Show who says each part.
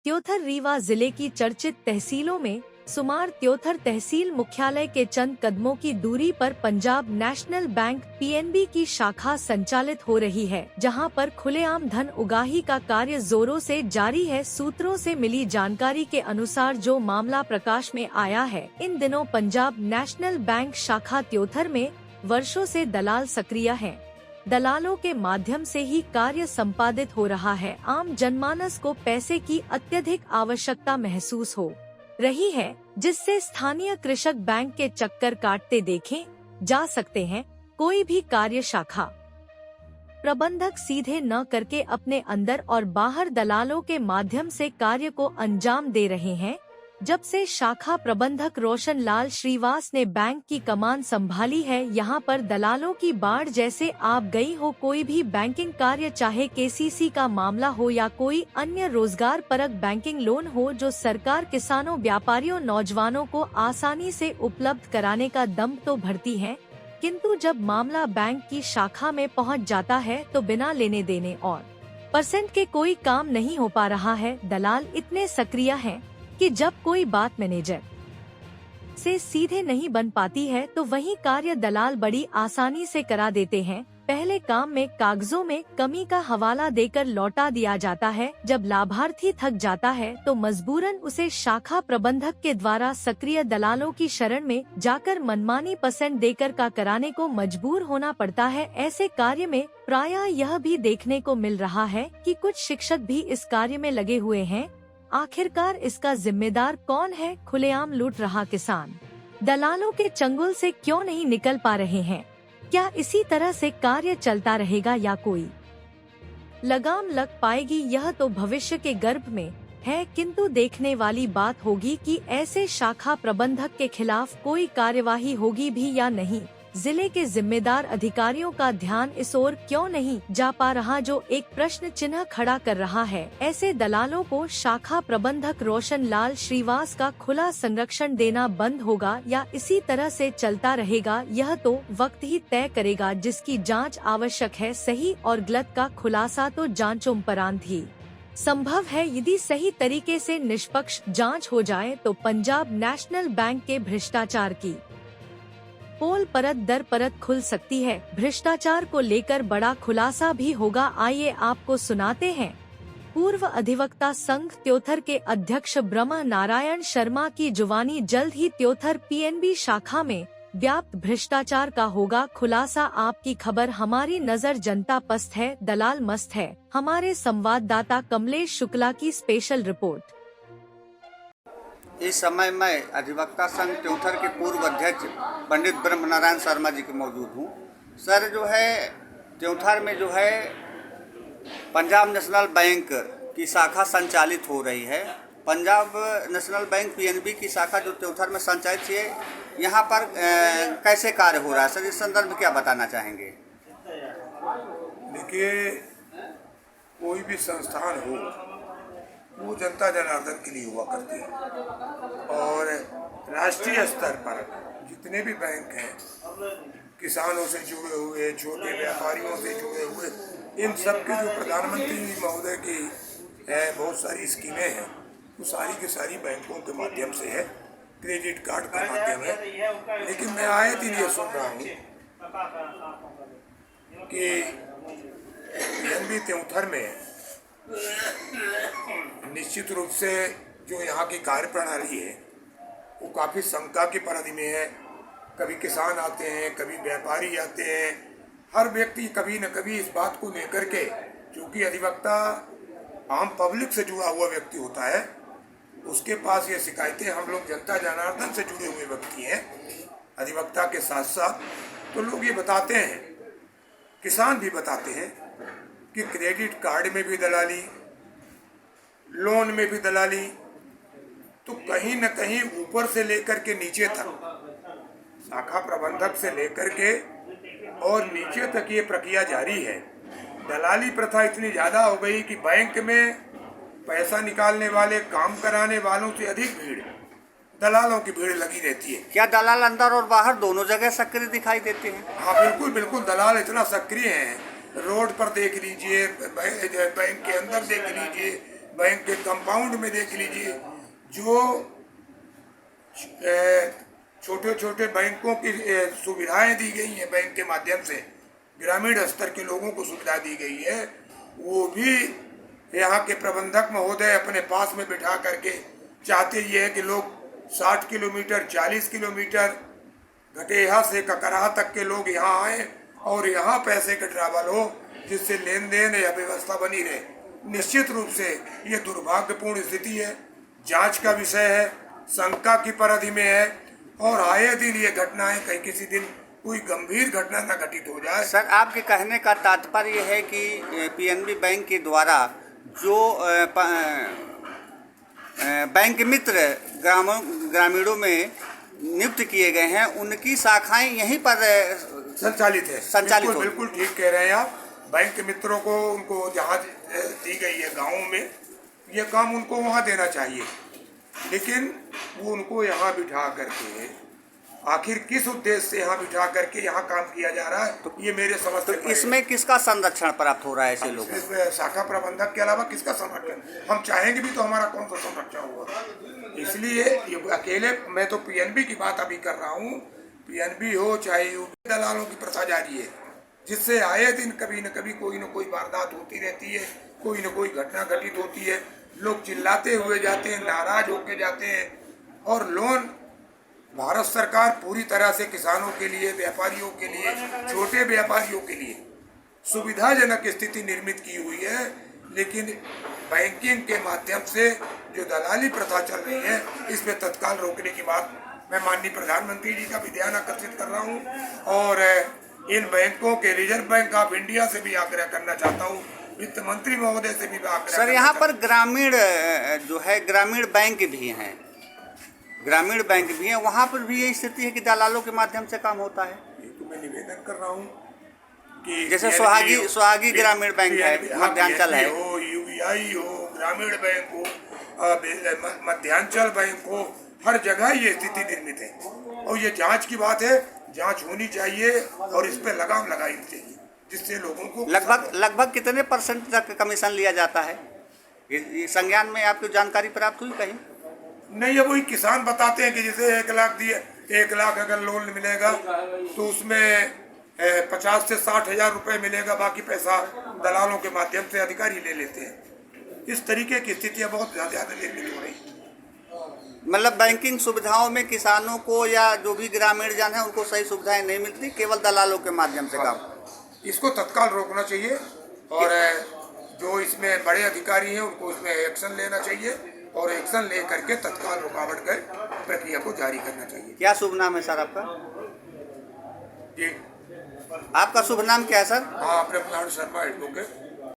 Speaker 1: त्योथर रीवा जिले की चर्चित तहसीलों में सुमार त्योथर तहसील मुख्यालय के चंद कदमों की दूरी पर पंजाब नेशनल बैंक पीएनबी की शाखा संचालित हो रही है, जहां पर खुलेआम धन उगाही का कार्य जोरों से जारी है। सूत्रों से मिली जानकारी के अनुसार जो मामला प्रकाश में आया है, इन दिनों पंजाब नेशनल बैंक शाखा त्योथर में वर्षों से दलाल सक्रिय हैं। दलालों के माध्यम से ही कार्य संपादित हो रहा है। आम जनमानस को पैसे की अत्यधिक आवश्यकता महसूस हो रही है, जिससे स्थानीय कृषक बैंक के चक्कर काटते देखे जा सकते हैं। कोई भी कार्य शाखा प्रबंधक सीधे न करके अपने अंदर और बाहर दलालों के माध्यम से कार्य को अंजाम दे रहे हैं। जब से शाखा प्रबंधक रोशन लाल श्रीवास ने बैंक की कमान संभाली है, यहाँ पर दलालों की बाढ़ जैसे आप गई हो। कोई भी बैंकिंग कार्य, चाहे केसीसी का मामला हो या कोई अन्य रोजगार परक बैंकिंग लोन हो, जो सरकार किसानों, व्यापारियों, नौजवानों को आसानी से उपलब्ध कराने का दम तो भरती है, किंतु जब मामला बैंक की शाखा में पहुँच जाता है तो बिना लेने देने और परसेंट के कोई काम नहीं हो पा रहा है। दलाल इतने सक्रिय हैं कि जब कोई बात मैनेजर से सीधे नहीं बन पाती है तो वही कार्य दलाल बड़ी आसानी से करा देते हैं। पहले काम में कागजों में कमी का हवाला देकर लौटा दिया जाता है। जब लाभार्थी थक जाता है तो मजबूरन उसे शाखा प्रबंधक के द्वारा सक्रिय दलालों की शरण में जाकर मनमानी % देकर का कराने को मजबूर होना पड़ता है। ऐसे कार्य में प्रायः यह भी देखने को मिल रहा है कि कुछ शिक्षक भी इस कार्य में लगे हुए हैं। आखिरकार इसका जिम्मेदार कौन है? खुलेआम लूट रहा किसान दलालों के चंगुल से क्यों नहीं निकल पा रहे हैं? क्या इसी तरह से कार्य चलता रहेगा या कोई लगाम लग पाएगी? यह तो भविष्य के गर्भ में है, किंतु देखने वाली बात होगी कि ऐसे शाखा प्रबंधक के खिलाफ कोई कार्यवाही होगी भी या नहीं। जिले के जिम्मेदार अधिकारियों का ध्यान इस ओर क्यों नहीं जा पा रहा, जो एक प्रश्न चिन्ह खड़ा कर रहा है। ऐसे दलालों को शाखा प्रबंधक रोशन लाल श्रीवास का खुला संरक्षण देना बंद होगा या इसी तरह से चलता रहेगा, यह तो वक्त ही तय करेगा, जिसकी जांच आवश्यक है। सही और गलत का खुलासा तो जांचोपरांत ही संभव है। यदि सही तरीके से निष्पक्ष जांच हो जाए तो पंजाब नेशनल बैंक के भ्रष्टाचार की पोल परत दर परत खुल सकती है। भ्रष्टाचार को लेकर बड़ा खुलासा भी होगा। आइए आपको सुनाते हैं पूर्व अधिवक्ता संघ त्योथर के अध्यक्ष ब्रह्म नारायण शर्मा की जुबानी। जल्द ही त्योथर पीएनबी शाखा में व्याप्त भ्रष्टाचार का होगा खुलासा। आपकी खबर, हमारी नजर जनता पस्त है, दलाल मस्त है। हमारे संवाददाता कमलेश शुक्ला की स्पेशल रिपोर्ट।
Speaker 2: इस समय मैं अधिवक्ता संघ त्योथर के पूर्व अध्यक्ष पंडित ब्रह्म नारायण शर्मा जी के मौजूद हूँ। सर, जो है त्योथर में जो है पंजाब नेशनल बैंक की शाखा संचालित हो रही है। पंजाब नेशनल बैंक पीएनबी की शाखा जो त्योथर में संचालित है, यहाँ पर कैसे कार्य हो रहा है सर? इस संदर्भ में क्या बताना चाहेंगे?
Speaker 3: देखिए, कोई भी संस्थान हो वो जनता जनार्दन के लिए हुआ करती है, और राष्ट्रीय स्तर पर जितने भी बैंक हैं, किसानों से जुड़े हुए, छोटे व्यापारियों से जुड़े हुए, इन सब के जो प्रधानमंत्री महोदय की बहुत सारी स्कीमें हैं, वो सारी की सारी बैंकों के माध्यम से है, क्रेडिट कार्ड का माध्यम है। लेकिन मैं आए दिन ये सुन रहा हूँ कि पीएनबी त्योथर में निश्चित रूप से जो यहाँ की कार्य प्रणाली है वो काफ़ी शंका की परिधि में है। कभी किसान आते हैं, कभी व्यापारी आते हैं, हर व्यक्ति कभी न कभी इस बात को लेकर के, क्योंकि अधिवक्ता आम पब्लिक से जुड़ा हुआ व्यक्ति होता है, उसके पास ये शिकायतें, हम लोग जनता जनार्दन से जुड़े हुए व्यक्ति हैं अधिवक्ता के साथ साथ, तो लोग ये बताते हैं, किसान भी बताते हैं कि क्रेडिट कार्ड में भी दलाली, लोन में भी दलाली, तो कहीं न कहीं ऊपर से लेकर के नीचे तक, शाखा प्रबंधक से लेकर के और नीचे तक ये प्रक्रिया जारी है। दलाली प्रथा इतनी ज़्यादा हो गई कि बैंक में पैसा निकालने वाले, काम कराने वालों से अधिक भीड़ दलालों की भीड़ लगी रहती है।
Speaker 2: क्या दलाल अंदर और बाहर दोनों जगह सक्रिय दिखाई देते हैं?
Speaker 3: हाँ, बिल्कुल बिल्कुल, दलाल इतना सक्रिय हैं। रोड पर देख लीजिए, बैंक के अंदर देख लीजिए, बैंक के कंपाउंड में देख लीजिए, जो छोटे छोटे बैंकों की सुविधाएं दी गई हैं, बैंक के माध्यम से ग्रामीण स्तर के लोगों को सुविधा दी गई है, वो भी यहाँ के प्रबंधक महोदय अपने पास में बिठा करके चाहते ये है कि लोग 60 किलोमीटर 40 किलोमीटर घटेहा से ककराहा तक के लोग यहाँ आए और यहाँ पैसे का ट्रैवल हो, जिससे लेन देन या व्यवस्था बनी रहे। निश्चित रूप से ये दुर्भाग्यपूर्ण स्थिति है, जांच का विषय है, शंका की परिधि में है और आए दिन ये घटनाएं कहीं किसी दिन कोई गंभीर घटना न घटित हो जाए।
Speaker 2: सर, आपके कहने का तात्पर्य है कि पीएनबी बैंक के द्वारा जो बैंक मित्र ग्रामीणों में नियुक्त किए गए हैं, उनकी शाखाएं यहीं पर
Speaker 3: संचालित है। बिल्कुल ठीक कह रहे हैं आप। बैंक मित्रों को उनको जहाँ दी गई है गाँव में, ये काम उनको वहाँ देना चाहिए, लेकिन वो उनको यहाँ बिठा करके आखिर किस उद्देश्य से यहाँ बिठा करके यहाँ काम किया जा रहा है, तो ये मेरे समझ
Speaker 2: तो इसमें किसका संरक्षण प्राप्त हो रहा है ऐसे लोगों?
Speaker 3: इसमें शाखा प्रबंधक के अलावा किसका संरक्षण? हम चाहेंगे भी तो हमारा कौन सा संरक्षण होगा? इसलिए ये अकेले, मैं तो पीएनबी की बात अभी कर रहा हूँ, पीएनबी हो चाहे यूपी, दलालों की प्रथा जारी है, जिससे आए दिन कभी न कभी कोई न कोई वारदात होती रहती है, कोई न कोई घटना घटित होती है, लोग चिल्लाते हुए जाते हैं, नाराज होके जाते हैं। और लोन भारत सरकार पूरी तरह से किसानों के लिए, व्यापारियों के लिए, छोटे व्यापारियों के लिए सुविधाजनक स्थिति निर्मित की हुई है, लेकिन बैंकिंग के माध्यम से जो दलाली प्रथा चल रही है, इसमें तत्काल रोकने की बात मैं माननीय प्रधानमंत्री जी का भी ध्यान आकर्षित कर रहा हूँ और इन बैंकों के रिजर्व बैंक ऑफ इंडिया से भी आग्रह करना चाहता हूँ, वित्त मंत्री महोदय से भी आग्रह।
Speaker 2: सर, यहाँ पर ग्रामीण जो है ग्रामीण बैंक भी हैं, वहाँ पर भी यही स्थिति है कि दलालों के माध्यम से काम होता है।
Speaker 3: ये तो मैं निवेदन कर रहा हूँ कि
Speaker 2: जैसे सुहागी ग्रामीण बैंक है, मध्यांचल है,
Speaker 3: हो यूबीआई हो, ग्रामीण बैंक हो, मध्यांचल बैंक हो, हर जगह ये स्थिति निर्मित है और ये जांच की बात है, जांच होनी चाहिए और इस पे लगाम लगानी चाहिए, जिससे लोगों को
Speaker 2: लगभग कितने % तक कमीशन लिया जाता है? ये संज्ञान में आपको जानकारी प्राप्त हुई कहीं?
Speaker 3: नहीं, ये वही किसान बताते हैं कि जैसे 1 लाख दिए, 1 लाख अगर लोन मिलेगा तो उसमें 50 से 60 हजार रुपए मिलेगा, बाकी पैसा दलालों के माध्यम से अधिकारी ले लेते हैं। इस तरीके की स्थितियां बहुत ज्यादा निर्मित हो रही है।
Speaker 2: मतलब बैंकिंग सुविधाओं में किसानों को या जो भी ग्रामीण जन है उनको सही सुविधाएं नहीं मिलती, केवल दलालों के माध्यम से काम।
Speaker 3: इसको तत्काल रोकना चाहिए और जो इसमें बड़े अधिकारी हैं उनको इसमें एक्शन लेना चाहिए और एक्शन ले करके तत्काल रुकावट कर प्रक्रिया को जारी करना चाहिए।
Speaker 2: क्या शुभ नाम है सर आपका?
Speaker 3: जी,
Speaker 2: आपका शुभ नाम क्या है सर?
Speaker 3: हाँ, प्रेमनाथ शर्मा एडवोकेट।